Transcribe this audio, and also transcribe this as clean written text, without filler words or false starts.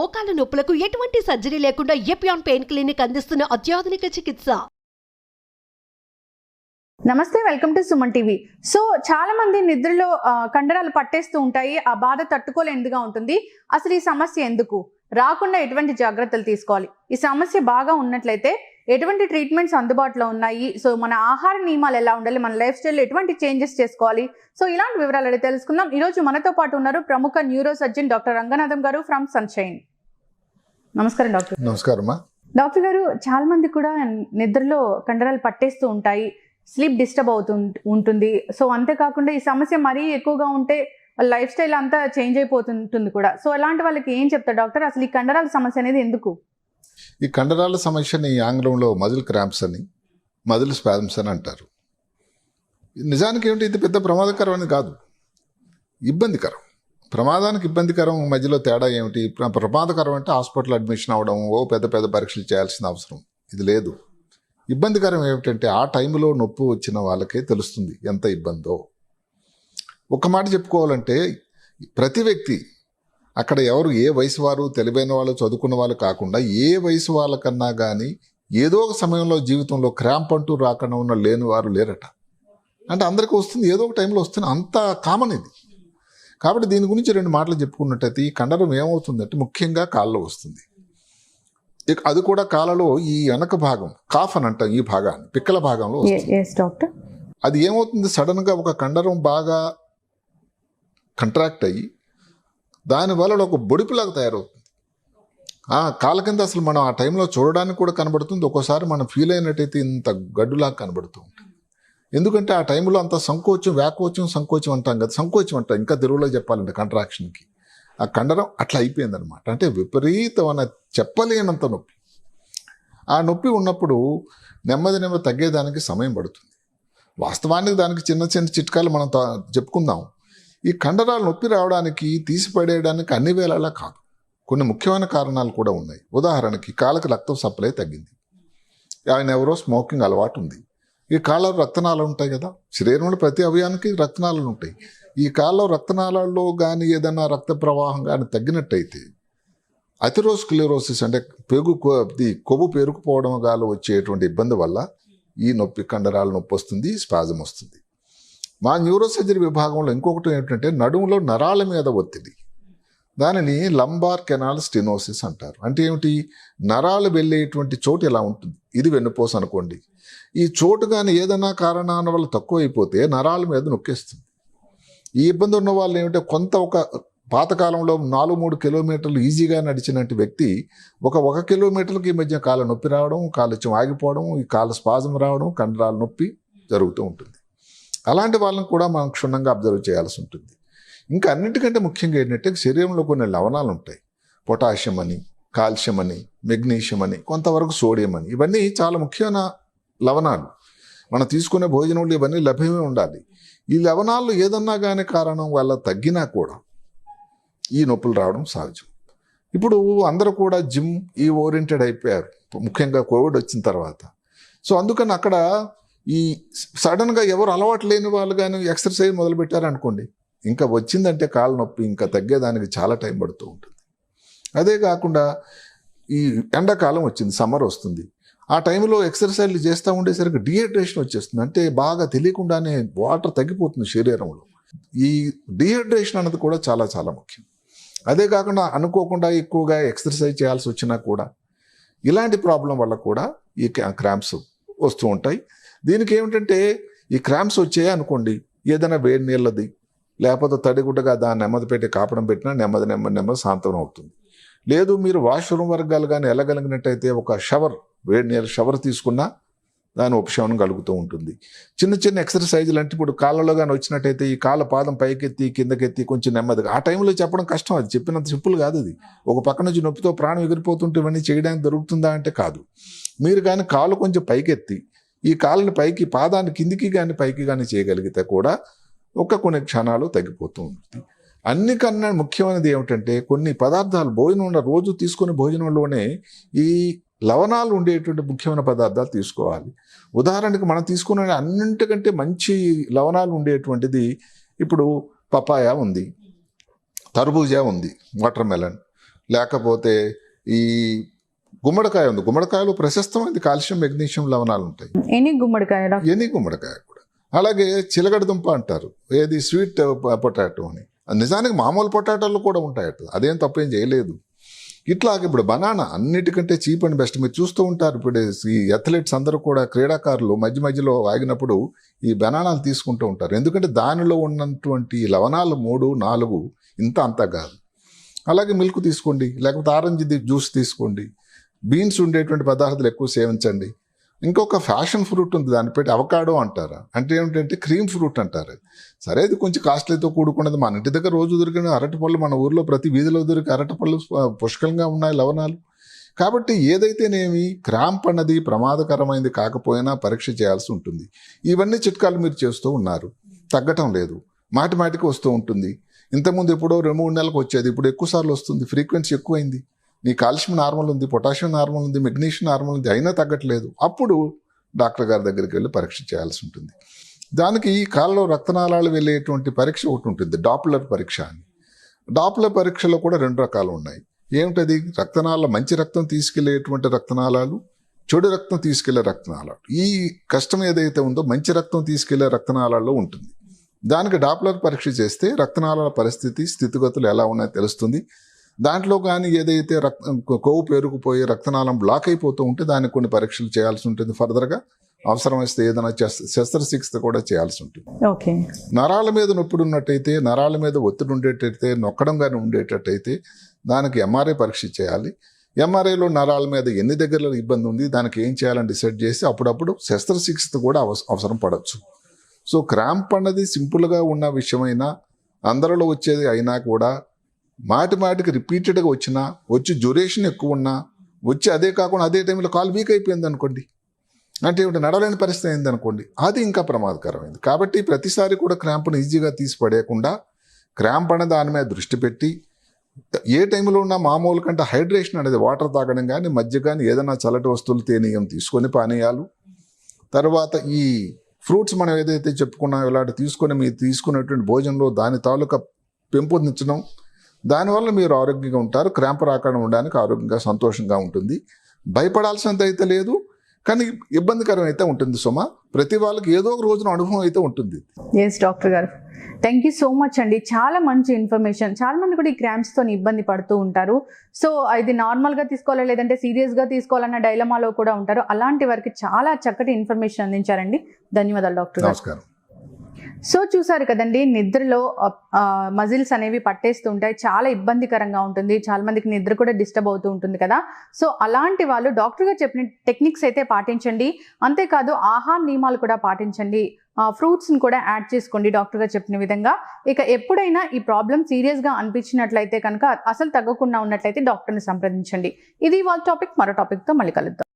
మోకాల నొప్పులకు ఎటువంటి సర్జరీ లేకుండా ఎపియాన్ పెయిన్ క్లినిక్ అందిస్తున్న అత్యాధునిక చికిత్స. నమస్తే, welcome to Suman TV. So చాలా మంది నిద్రలో కండరాలు పట్టేస్తూ ఉంటాయి. ఆ బాధ తట్టుకోలేనిదిగా ఉంటుంది. అసలు ఈ సమస్య ఎందుకు రాకుండా ఎటువంటి జాగ్రత్తలు తీసుకోవాలి? ఈ సమస్య బాగా ఉన్నట్లయితే ఎటువంటి ట్రీట్మెంట్స్ అందుబాటులో ఉన్నాయి? సో మన ఆహార నియమాలు ఎలా ఉండాలి? మన లైఫ్ స్టైల్లో ఎటువంటి చేంజెస్ చేసుకోవాలి? సో ఇలాంటి వివరాలు అడిగి తెలుసుకుందాం. ఈరోజు మనతో పాటు ఉన్నారు ప్రముఖ న్యూరో సర్జన్ డాక్టర్ రంగనాథం గారు ఫ్రమ్ సన్షైన్. నమస్కారం డాక్టర్. నమస్కారం డాక్టర్ గారు, చాలా మంది కూడా నిద్రలో కండరాలు పట్టేస్తూ ఉంటాయి, స్లీప్ డిస్టర్బ్ ఉంటుంది. సో అంతేకాకుండా ఈ సమస్య మరీ ఎక్కువగా ఉంటే వాళ్ళ లైఫ్ స్టైల్ అంతా చేంజ్ అయిపోతుంటుంది కూడా. సో అలాంటి వాళ్ళకి ఏం చెప్తారు డాక్టర్? అసలు ఈ కండరాల సమస్య అనేది ఎందుకు? ఈ కండరాల సమస్యని ఆంగ్లంలో మజిల్ క్రాంప్స్ అని, మజిల్ స్పాజమ్స్ అని అంటారు. నిజానికి ఏమిటి, ఇది పెద్ద ప్రమాదకరం అని కాదు, ఇబ్బందికరం. ప్రమాదానికి ఇబ్బందికరం మధ్యలో తేడా ఏమిటి? ప్రమాదకరం అంటే హాస్పిటల్ అడ్మిషన్ అవ్వడం, పెద్ద పెద్ద పరీక్షలు చేయాల్సిన అవసరం ఇది లేదు. ఇబ్బందికరం ఏమిటంటే ఆ టైంలో నొప్పి వచ్చిన వాళ్ళకే తెలుస్తుంది ఎంత ఇబ్బందో. ఒక మాట చెప్పుకోవాలంటే, ప్రతి వ్యక్తి అక్కడ ఎవరు ఏ వయసు వారు, తెలివైన వాళ్ళు, చదువుకున్న వాళ్ళు కాకుండా ఏ వయసు వాళ్ళకన్నా కానీ ఏదో ఒక సమయంలో జీవితంలో క్రాంప్ అంటూ రాకుండా ఉన్న లేని వారు లేరట. అంటే అందరికీ వస్తుంది, ఏదో ఒక టైంలో వస్తుంది, అంత కామన్ ఇది. కాబట్టి దీని గురించి రెండు మాటలు చెప్పుకున్నట్టయితే, ఈ కండరం ఏమవుతుందంటే ముఖ్యంగా కాళ్ళలో వస్తుంది. అది కూడా కాళ్ళలో ఈ వెనక భాగం, కాఫ్ అని అంటాం, ఈ భాగాన్ని పిక్కల భాగంలో వస్తుంది. అది ఏమవుతుంది, సడన్గా ఒక కండరం బాగా కంట్రాక్ట్ అయ్యి దానివల్ల ఒక బొడిపులాగా తయారవుతుంది. కాళ్ళ కింద అసలు మనం ఆ టైంలో చూడడానికి కూడా కనబడుతుంది. ఒక్కోసారి మనం ఫీల్ అయినట్టయితే ఇంత గడ్డులాగా కనబడుతూ ఉంటుంది. ఎందుకంటే ఆ టైంలో అంత సంకోచం, సంకోచం అంటాం కదా, సంకోచం అంటాం ఇంకా తెలుగులో చెప్పాలంటే కంట్రాక్షన్కి. ఆ కండరం అట్లా అయిపోయిందనమాట. అంటే విపరీతమైన చెప్పలేనంత నొప్పి. ఆ నొప్పి ఉన్నప్పుడు నెమ్మది తగ్గేదానికి సమయం పడుతుంది. వాస్తవానికి దానికి చిన్న చిట్కాలు మనం చెప్పుకుందాం. ఈ కండరాలు నొప్పి రావడానికి, తీసిపడేయడానికి అన్ని వేళలా కాదు, కొన్ని ముఖ్యమైన కారణాలు కూడా ఉన్నాయి. ఉదాహరణకి కాళ్ళకి రక్తం సప్లై తగ్గింది. ఆయన ఎవరో స్మోకింగ్ అలవాటు ఉంది. ఈ కాళ్ళలో రక్తనాళాలు ఉంటాయి కదా, శరీరంలో ప్రతి అవయానికి రక్తనాళాలు ఉంటాయి. ఈ కాళ్ళలో రక్తనాళాల్లో కానీ ఏదైనా రక్త ప్రవాహం కానీ తగ్గినట్టయితే అథెరోస్క్లెరోసిస్ అంటే కొవ్వు పేరుకుపోవడం గాలో వచ్చేటువంటి ఇబ్బంది వల్ల ఈ నొప్పి, కండరాల నొప్పి వస్తుంది, స్పాజం వస్తుంది. మా న్యూరో సర్జరీ విభాగంలో ఇంకొకటి ఏంటంటే నడుములో నరాల మీద ఒత్తిడి, దానిని లంబార్ కెనాల్ స్టెనోసిస్ అంటారు. అంటే ఏమిటి, నరాలు వెళ్ళేటువంటి చోటు ఇలా ఉంటుంది. ఇది వెన్నుపూస అనుకోండి. ఈ చోటు కానీ ఏదైనా కారణాల వల్ల తక్కువ అయిపోతే నరాల మీద నొక్కేస్తుంది. ఈ ఇబ్బంది ఉన్న వాళ్ళు ఏమిటంటే, ఒక పాతకాలంలో 4-3 కిలోమీటర్లు ఈజీగా నడిచినట్టు వ్యక్తి ఒక కిలోమీటర్లకి ఈ మధ్య కాళ్ళ నొప్పి రావడం, కాలు ఆగిపోవడం, ఈ కాళ్ళ స్పాజం రావడం, కండరాల నొప్పి జరుగుతూ ఉంటుంది. అలాంటి వాళ్ళని కూడా మనం క్షుణ్ణంగా అబ్జర్వ్ చేయాల్సి ఉంటుంది. ఇంకా అన్నిటికంటే ముఖ్యంగా ఏంటంటే, శరీరంలో కొన్ని లవణాలు ఉంటాయి. పొటాషియం అని, కాల్షియం అని, మెగ్నీషియం అని, కొంతవరకు సోడియం అని. ఇవన్నీ చాలా ముఖ్యమైన లవణాలు. మనం తీసుకునే భోజనంలో ఇవన్నీ లభ్యమే ఉండాలి. ఈ లవణాలు ఏదన్నా కానీ కారణం వల్ల తగ్గినా కూడా ఈ నొప్పులు రావడం సహజం. ఇప్పుడు అందరూ కూడా జిమ్ ఓరియంటెడ్ అయిపోయారు, ముఖ్యంగా కోవిడ్ వచ్చిన తర్వాత. సో అందుకని అక్కడ ఈ సడన్గా ఎవరు అలవాటు లేని వాళ్ళు కానీ ఎక్సర్సైజ్ మొదలుపెట్టారనుకోండి, ఇంకా వచ్చిందంటే కాళ్ళ నొప్పి ఇంకా తగ్గేదానికి చాలా టైం పడుతూ ఉంటుంది. అదే కాకుండా ఈ ఎండాకాలం వచ్చింది, సమ్మర్ వస్తుంది. ఆ టైంలో ఎక్సర్సైజ్లు చేస్తూ ఉండేసరికి డిహైడ్రేషన్ వచ్చేస్తుంది. అంటే బాగా తెలియకుండానే వాటర్ తగ్గిపోతుంది శరీరంలో. ఈ డిహైడ్రేషన్ అన్నది కూడా చాలా చాలా ముఖ్యం. అదే కాకుండా అనుకోకుండా ఎక్కువగా ఎక్సర్సైజ్ చేయాల్సి వచ్చినా కూడా ఇలాంటి ప్రాబ్లం వల్ల కూడా ఈ క్రాంప్స్ వస్తూ ఉంటాయి. దీనికి ఏమిటంటే, ఈ క్రాంప్స్ వచ్చాయి అనుకోండి, ఏదైనా వేడి నీళ్ళది లేకపోతే తడిగుడ్డగా దాన్ని నెమ్మది పెట్టి కాపడం పెట్టినా నెమ్మది శాంతం అవుతుంది. లేదు మీరు వాష్రూమ్ వర్గాలు కానీ వెళ్ళగలిగినట్టయితే ఒక వేడి నీళ్ళ షవర్ తీసుకున్నా దాని ఉపశమనం కలుగుతూ ఉంటుంది. చిన్న ఎక్సర్సైజులు అంటే ఇప్పుడు కాళ్ళలో కానీ వచ్చినట్టయితే ఈ కాళ్ళ పాదం పైకెత్తి కిందకెత్తి కొంచెం నెమ్మదిగా, ఆ టైంలో చెప్పడం కష్టం, అది చెప్పినంత సింపుల్ కాదు. అది ఒక పక్క నుంచి నొప్పితో ప్రాణం ఎగిరిపోతుంటే ఇవన్నీ చేయడానికి దొరుకుతుందా అంటే కాదు. మీరు కానీ కాళ్ళు కొంచెం పైకెత్తి ఈ కాళ్ళని పైకి, పాదాన్ని కిందికి కానీ పైకి కానీ చేయగలిగితే కూడా కొన్ని క్షణాలు తగ్గిపోతూ ఉంటుంది. అన్నికన్నా ముఖ్యమైనది ఏమిటంటే, కొన్ని పదార్థాలు రోజు తీసుకునే భోజనంలోనే ఈ లవణాలు ఉండేటువంటి ముఖ్యమైన పదార్థాలు తీసుకోవాలి. ఉదాహరణకి మనం తీసుకునే అన్నింటికంటే మంచి లవణాలు ఉండేటువంటిది ఇప్పుడు పపాయ ఉంది, తర్బూజా ఉంది, వాటర్ మెలన్, లేకపోతే ఈ గుమ్మడికాయ ఉంది, గుమ్మడికాయలో ప్రశస్తమైనది కాల్షియం మెగ్నీషియం లవణాలు ఉంటాయి. ఎన్ని గుమ్మడికాయ డాక్టర్? ఎన్ని గుమ్మడికాయ కూడా. అలాగే చిలగడ దుంప అంటారు, ఏది స్వీట్ పొటాటో అని. నిజానికి మామూలు పొటాటోలు కూడా ఉంటాయట, అదేం తప్పేం చేయలేదు. ఇట్లాగ ఇప్పుడు బనానా అన్నిటికంటే చీప్ అండ్ బెస్ట్. మీరు చూస్తూ ఉంటారు ఇప్పుడు ఈ అథ్లెట్స్ అందరూ కూడా, క్రీడాకారులు మధ్య మధ్యలో ఆగినప్పుడు ఈ బనానాలు తీసుకుంటూ ఉంటారు. ఎందుకంటే దానిలో ఉన్నటువంటి లవణాలు 3, 4 ఇంత అంతా కాదు. అలాగే మిల్క్ తీసుకోండి, లేకపోతే ఆరెంజ్ జ్యూస్ తీసుకోండి, బీన్స్ ఉండేటువంటి పదార్థాలు ఎక్కువ సేవించండి. ఇంకొక ఫ్యాషన్ ఫ్రూట్ ఉంది, దాన్ని పెట్టి అవకాడో అంటారు. అంటే ఏమిటంటే క్రీమ్ ఫ్రూట్ అంటారు. సరే, ఇది కొంచెం కాస్ట్లీతో కూడుకున్నది. మన ఇంటి దగ్గర రోజు దొరికిన అరటిపళ్ళు, మన ఊర్లో ప్రతి వీధిలో దొరికే అరటిపళ్ళు పుష్కలంగా ఉన్నాయి లవణాలు. కాబట్టి ఏదైతేనేమి క్రాంప్ అన్నది ప్రమాదకరమైనది కాకపోయినా పరీక్ష చేయాల్సి ఉంటుంది. ఇవన్నీ చిట్కాలు మీరు చేస్తూ ఉన్నారు, తగ్గటం లేదు, మాటి మాటికి వస్తూ ఉంటుంది. ఇంతకుముందు ఎప్పుడో 2-3 నెలలకు వచ్చేది, ఇప్పుడు ఎక్కువ సార్లు వస్తుంది, ఫ్రీక్వెన్సీ ఎక్కువైంది. నీ కాల్షియం నార్మల్ ఉంది, పొటాషియం నార్మల్ ఉంది, మెగ్నీషియం నార్మల్ ఉంది, అయినా తగ్గట్లేదు. అప్పుడు డాక్టర్ గారి దగ్గరికి వెళ్ళి పరీక్ష చేయాల్సి ఉంటుంది. దానికి ఈ కాళ్ళలో రక్తనాళాలు వెళ్ళేటువంటి పరీక్ష ఒకటి ఉంటుంది, డాప్లర్ పరీక్ష అని. డాప్లర్ పరీక్షలో కూడా 2 రకాలు ఉన్నాయి. ఏమిటది? రక్తనాళాల మంచి రక్తం తీసుకెళ్లేటువంటి రక్తనాళాలు, చెడు రక్తం తీసుకెళ్లే రక్తనాళాలు. ఈ కష్టం ఏదైతే ఉందో మంచి రక్తం తీసుకెళ్లే రక్తనాళాల్లో ఉంటుంది. దానికి డాప్లర్ పరీక్ష చేస్తే రక్తనాళాల పరిస్థితి, స్థితిగతులు ఎలా ఉన్నాయో తెలుస్తుంది. దాంట్లో కానీ ఏదైతే కొవ్వు పేరుకుపోయి రక్తనాళం బ్లాక్ అయిపోతూ ఉంటే దానికి కొన్ని పరీక్షలు చేయాల్సి ఉంటుంది. ఫర్దర్గా అవసరం వస్తే ఏదైనా శస్త్రచికిత్స కూడా చేయాల్సి ఉంటుంది. ఓకే. నరాల మీద నొప్పి ఉన్నట్టయితే, నరాల మీద ఒత్తిడి ఉండేటట్టయితే, నొక్కడం కానీ ఉండేటట్టయితే దానికి ఎంఆర్ఐ పరీక్ష చేయాలి. ఎంఆర్ఐలో నరాల మీద ఎన్ని దగ్గరలో ఇబ్బంది ఉంది, దానికి ఏం చేయాలని డిసైడ్ చేసి అప్పుడప్పుడు శస్త్రచికిత్స కూడా అవసరం పడవచ్చు. సో క్రాంప్ అన్నది సింపుల్గా ఉన్న విషయమైనా, అందరిలో వచ్చేది అయినా కూడా మాటి మాటికి రిపీటెడ్గా వచ్చి డ్యూరేషన్ ఎక్కువ ఉన్నా, వచ్చి అదే కాకుండా అదే టైంలో కాలు వీక్ అయిపోయింది అనుకోండి, అంటే నడవలేని పరిస్థితి అయింది అనుకోండి, అది ఇంకా ప్రమాదకరమైంది. కాబట్టి ప్రతిసారి కూడా క్రాంప్ను ఈజీగా తీసి పడేయకుండా, క్రాంప్ అనే దాని మీద దృష్టి పెట్టి, ఏ టైంలో ఉన్న మామూలు కంటే హైడ్రేషన్ అనేది వాటర్ తాగడం కానీ, మజ్జిగ కానీ, ఏదైనా చల్లటి వస్తువులు తేనీయం తీసుకొని పానీయాలు, తర్వాత ఈ ఫ్రూట్స్ మనం ఏదైతే చెప్పుకున్నామో ఇలాంటి తీసుకొని మీరు తీసుకునేటువంటి భోజనంలో దాని తాలూకా పెంపొందించడం, దానివల్ల మీరు ఆరోగ్యంగా ఉంటారు. క్రాంప్ రాకుండా ఉండడానికి ఆరోగ్యంగా సంతోషంగా ఉంటుంది. భయపడాల్సినంత అయితే లేదు, కానీ ఇబ్బందికరం అయితే ఉంటుంది సుమా. ప్రతి వాళ్ళకి ఏదో ఒక రోజున అనుభవం అయితే ఉంటుంది. ఎస్ డాక్టర్ గారు, థ్యాంక్ యూ సో మచ్ అండి. చాలా మంచి ఇన్ఫర్మేషన్. చాలా మంది కూడా ఈ క్రాంప్స్తో ఇబ్బంది పడుతూ ఉంటారు. సో ఇది నార్మల్గా తీసుకోవాలా లేదంటే సీరియస్గా తీసుకోవాలన్న డైలమాలో కూడా ఉంటారు. అలాంటి వారికి చాలా చక్కటి ఇన్ఫర్మేషన్ అందించారండి. ధన్యవాదాలు డాక్టర్ గారు. నమస్కారం. సో చూసారు కదండి, నిద్రలో మజిల్స్ అనేవి పట్టేస్తూ ఉంటాయి, చాలా ఇబ్బందికరంగా ఉంటుంది, చాలా మందికి నిద్ర కూడా డిస్టర్బ్ అవుతూ ఉంటుంది కదా. సో అలాంటి వాళ్ళు డాక్టర్ గారు చెప్పిన టెక్నిక్స్ అయితే పాటించండి. అంతేకాదు ఆహార నియమాలు కూడా పాటించండి. ఫ్రూట్స్ని కూడా యాడ్ చేసుకోండి డాక్టర్ గారు చెప్పిన విధంగా. ఇక ఎప్పుడైనా ఈ ప్రాబ్లం సీరియస్గా అనిపించినట్లయితే కనుక, అసలు తగ్గకుండా ఉన్నట్లయితే డాక్టర్ని సంప్రదించండి. ఇది వాళ్ళ టాపిక్. మరో టాపిక్తో మళ్ళీ కలుద్దాం.